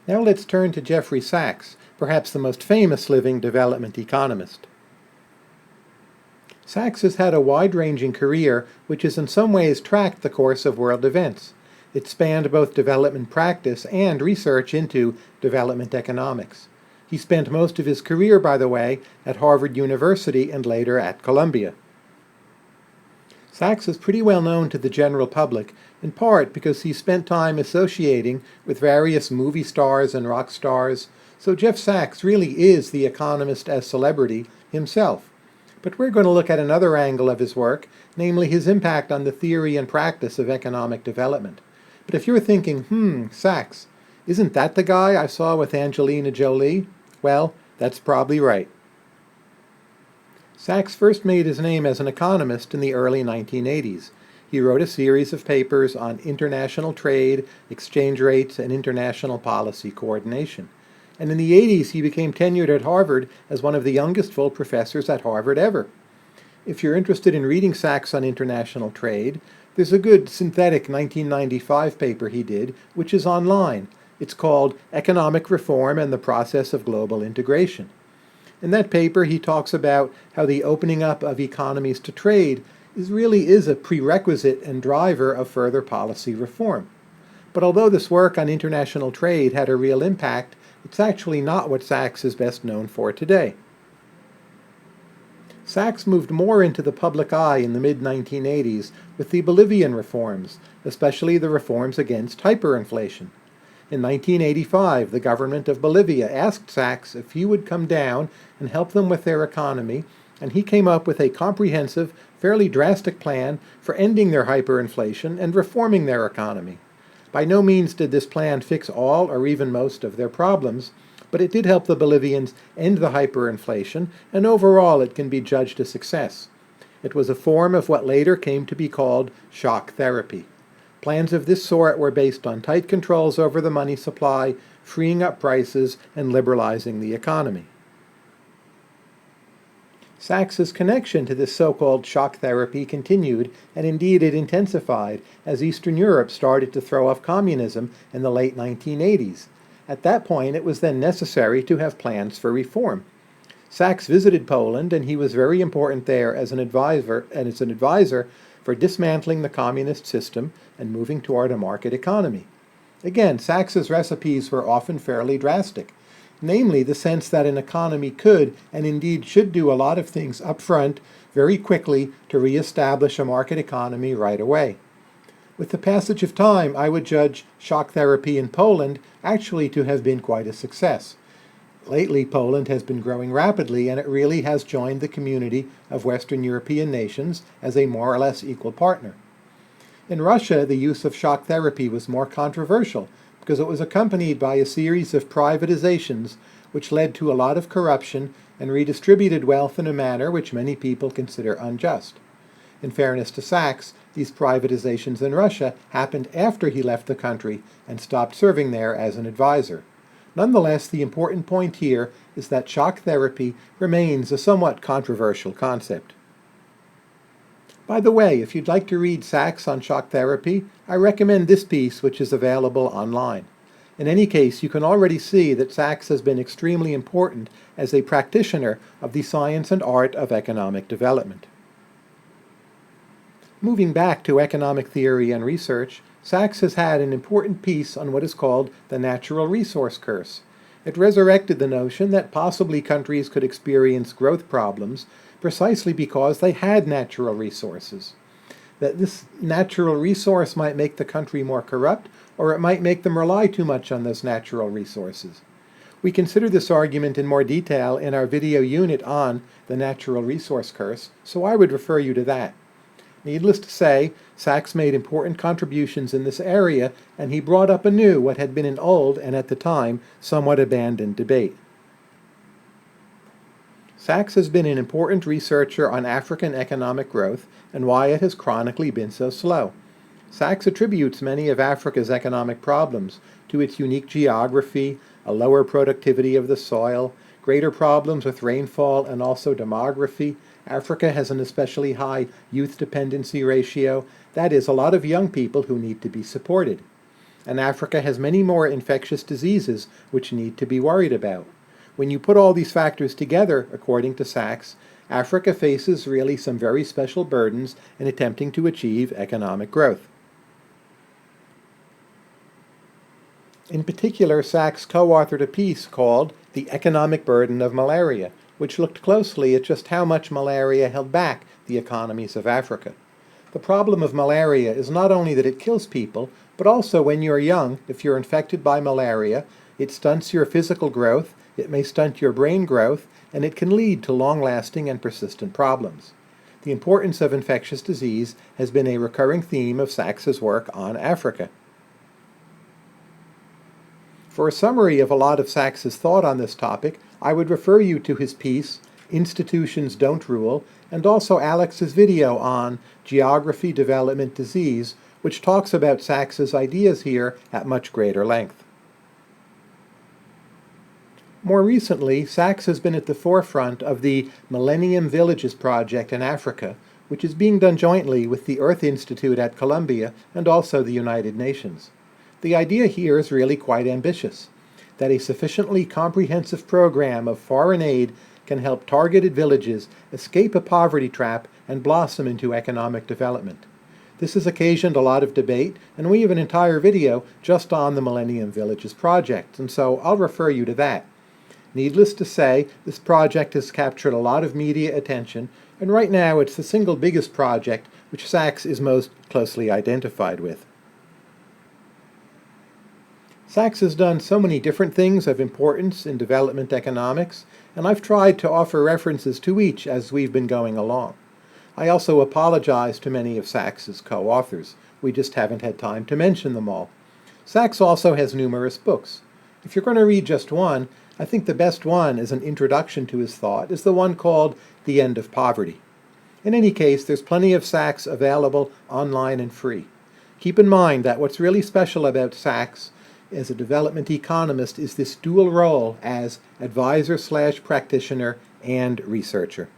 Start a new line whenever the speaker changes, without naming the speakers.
Now let's turn to Jeffrey Sachs, perhaps the most famous living development economist. Sachs has had a wide-ranging career which has in some ways tracked the course of world events. It spanned both development practice and research into development economics. He spent most of his career, by the way, at Harvard University and later at Columbia. Sachs is pretty well known to the general public, in part because he spent time associating with various movie stars and rock stars, so Jeff Sachs really is the economist as celebrity himself. But we're going to look at another angle of his work, namely his impact on the theory and practice of economic development. But if you're thinking, Sachs, isn't that the guy I saw with Angelina Jolie? Well, that's probably right. Sachs first made his name as an economist in the early 1980s. He wrote a series of papers on international trade, exchange rates, and international policy coordination. And in the 80s, he became tenured at Harvard as one of the youngest full professors at Harvard ever. If you're interested in reading Sachs on international trade, there's a good synthetic 1995 paper he did, which is online. It's called Economic Reform and the Process of Global Integration. In that paper, he talks about how the opening up of economies to trade really is a prerequisite and driver of further policy reform. But although this work on international trade had a real impact, it's actually not what Sachs is best known for today. Sachs moved more into the public eye in the mid-1980s with the Bolivian reforms, especially the reforms against hyperinflation. In 1985, the government of Bolivia asked Sachs if he would come down and help them with their economy, and he came up with a comprehensive, fairly drastic plan for ending their hyperinflation and reforming their economy. By no means did this plan fix all or even most of their problems, but it did help the Bolivians end the hyperinflation, and overall it can be judged a success. It was a form of what later came to be called shock therapy. Plans of this sort were based on tight controls over the money supply, freeing up prices, and liberalizing the economy. Sachs's connection to this so-called shock therapy continued, and indeed it intensified, as Eastern Europe started to throw off communism in the late 1980s. At that point, it was then necessary to have plans for reform. Sachs visited Poland, and he was very important there as an advisor for dismantling the communist system and moving toward a market economy. Again, Sachs's recipes were often fairly drastic, namely the sense that an economy could and indeed should do a lot of things up front very quickly to reestablish a market economy right away. With the passage of time, I would judge shock therapy in Poland actually to have been quite a success. Lately, Poland has been growing rapidly, and it really has joined the community of Western European nations as a more or less equal partner. In Russia, the use of shock therapy was more controversial because it was accompanied by a series of privatizations which led to a lot of corruption and redistributed wealth in a manner which many people consider unjust. In fairness to Sachs, these privatizations in Russia happened after he left the country and stopped serving there as an advisor. Nonetheless, the important point here is that shock therapy remains a somewhat controversial concept. By the way, if you'd like to read Sachs on shock therapy, I recommend this piece, which is available online. In any case, you can already see that Sachs has been extremely important as a practitioner of the science and art of economic development. Moving back to economic theory and research, Sachs has had an important piece on what is called the natural resource curse. It resurrected the notion that possibly countries could experience growth problems precisely because they had natural resources. That this natural resource might make the country more corrupt, or it might make them rely too much on those natural resources. We consider this argument in more detail in our video unit on the natural resource curse, so I would refer you to that. Needless to say, Sachs made important contributions in this area, and he brought up anew what had been an old, and at the time, somewhat abandoned debate. Sachs has been an important researcher on African economic growth and why it has chronically been so slow. Sachs attributes many of Africa's economic problems to its unique geography, a lower productivity of the soil, greater problems with rainfall and also demography. Africa has an especially high youth dependency ratio. That is, a lot of young people who need to be supported. and Africa has many more infectious diseases which need to be worried about. When you put all these factors together, according to Sachs, Africa faces really some very special burdens in attempting to achieve economic growth. In particular, Sachs co-authored a piece called The Economic Burden of Malaria, which looked closely at just how much malaria held back the economies of Africa. The problem of malaria is not only that it kills people, but also when you're young, if you're infected by malaria, it stunts your physical growth, it may stunt your brain growth, and it can lead to long-lasting and persistent problems. The importance of infectious disease has been a recurring theme of Sachs's work on Africa. For a summary of a lot of Sachs's thought on this topic, I would refer you to his piece, Institutions Don't Rule, and also Alex's video on Geography, Development, Disease, which talks about Sachs's ideas here at much greater length. More recently, Sachs has been at the forefront of the Millennium Villages project in Africa, which is being done jointly with the Earth Institute at Columbia and also the United Nations. The idea here is really quite ambitious, that a sufficiently comprehensive program of foreign aid can help targeted villages escape a poverty trap and blossom into economic development. This has occasioned a lot of debate, and we have an entire video just on the Millennium Villages project, and so I'll refer you to that. Needless to say, this project has captured a lot of media attention, and right now it's the single biggest project which Sachs is most closely identified with. Sachs has done so many different things of importance in development economics, and I've tried to offer references to each as we've been going along. I also apologize to many of Sachs's co-authors. We just haven't had time to mention them all. Sachs also has numerous books. If you're going to read just one, I think the best one as an introduction to his thought is the one called The End of Poverty. In any case, there's plenty of Sachs available online and free. Keep in mind that what's really special about Sachs as a development economist is this dual role as advisor/practitioner and researcher.